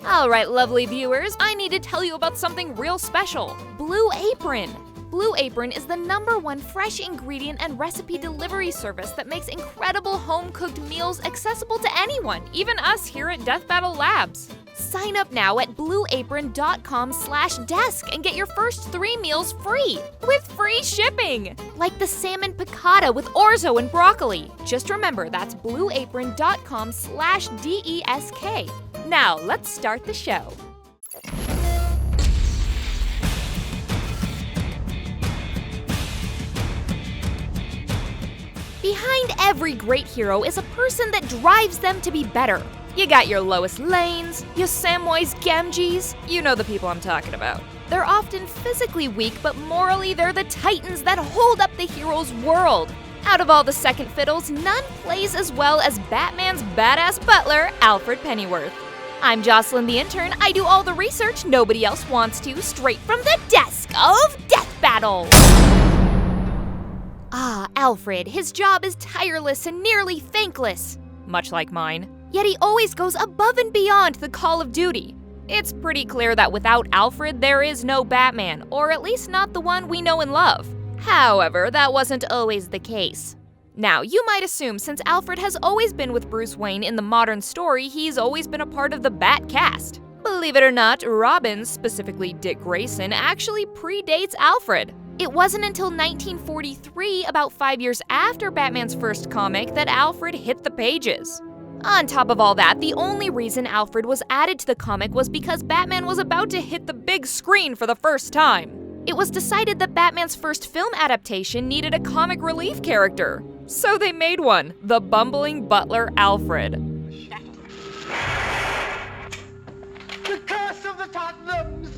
Alright, lovely viewers, I need to tell you about something real special. Blue Apron. Blue Apron is the #1 fresh ingredient and recipe delivery service that makes incredible home-cooked meals accessible to anyone, even us here at Death Battle Labs. Sign up now at blueapron.com/desk and get your first 3 meals free, with free shipping! Like the salmon piccata with orzo and broccoli. Just remember, that's blueapron.com/desk. Now, let's start the show. Behind every great hero is a person that drives them to be better. You got your Lois Lanes, your Samwise Gamgees, you know the people I'm talking about. They're often physically weak, but morally they're the titans that hold up the hero's world. Out of all the second fiddles, none plays as well as Batman's badass butler, Alfred Pennyworth. I'm Jocelyn the intern. I do all the research nobody else wants to, straight from the desk of Death Battle. Ah, Alfred. His job is tireless and nearly thankless. Much like mine. Yet he always goys above and beyond the call of duty. It's pretty clear that without Alfred, there is no Batman, or at least not the one we know and love. However, that wasn't always the case. Now, you might assume since Alfred has always been with Bruce Wayne in the modern story, he's always been a part of the Bat cast. Believe it or not, Robin, specifically Dick Grayson, actually predates Alfred. It wasn't until 1943, about 5 years after Batman's first comic, that Alfred hit the pages. On top of all that, the only reason Alfred was added to the comic was because Batman was about to hit the big screen for the first time. It was decided that Batman's first film adaptation needed a comic relief character. So they made one, the bumbling butler Alfred. The curse of the Tottenhams!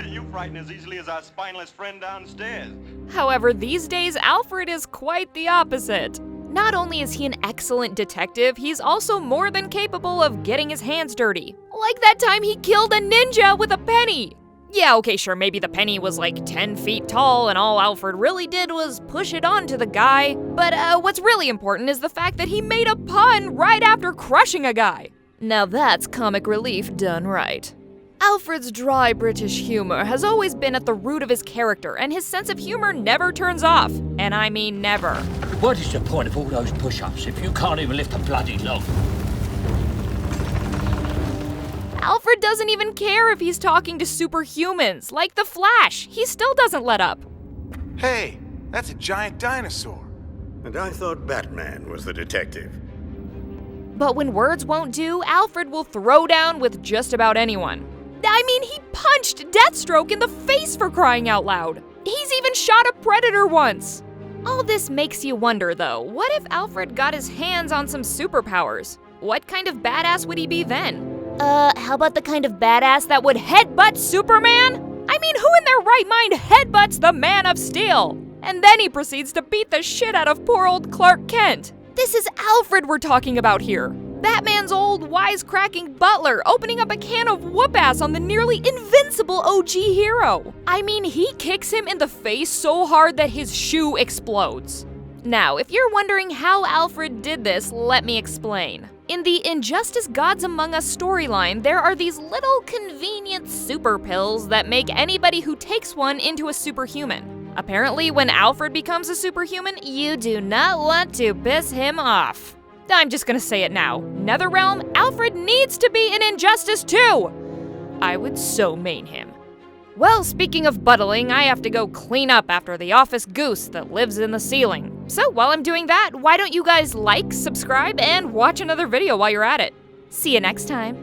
You frighten as easily as our spineless friend downstairs. However, these days, Alfred is quite the opposite. Not only is he an excellent detective, he's also more than capable of getting his hands dirty. Like that time he killed a ninja with a penny! Yeah, okay, sure, maybe the penny was like 10 feet tall and all Alfred really did was push it onto the guy. But what's really important is the fact that he made a pun right after crushing a guy. Now that's comic relief done right. Alfred's dry British humor has always been at the root of his character, and his sense of humor never turns off. And I mean never. What is the point of all those push-ups if you can't even lift a bloody log? Alfred doesn't even care if he's talking to superhumans, like the Flash. He still doesn't let up. Hey, that's a giant dinosaur. And I thought Batman was the detective. But when words won't do, Alfred will throw down with just about anyone. I mean, he punched Deathstroke in the face for crying out loud. He's even shot a Predator once. All this makes you wonder, though, what if Alfred got his hands on some superpowers? What kind of badass would he be then? How about the kind of badass that would headbutt Superman? I mean, who in their right mind headbutts the Man of Steel? And then he proceeds to beat the shit out of poor old Clark Kent. This is Alfred we're talking about here. Batman's old wisecracking butler opening up a can of whoop-ass on the nearly invincible OG hero. I mean, he kicks him in the face so hard that his shoe explodes. Now, if you're wondering how Alfred did this, let me explain. In the Injustice Gods Among Us storyline, there are these little convenient super pills that make anybody who takes one into a superhuman. Apparently, when Alfred becomes a superhuman, you do not want to piss him off. I'm just gonna say it now. Netherrealm, Alfred needs to be in Injustice too! I would so main him. Well, speaking of buttling, I have to go clean up after the office goose that lives in the ceiling. So while I'm doing that, why don't you guys like, subscribe, and watch another video while you're at it? See you next time.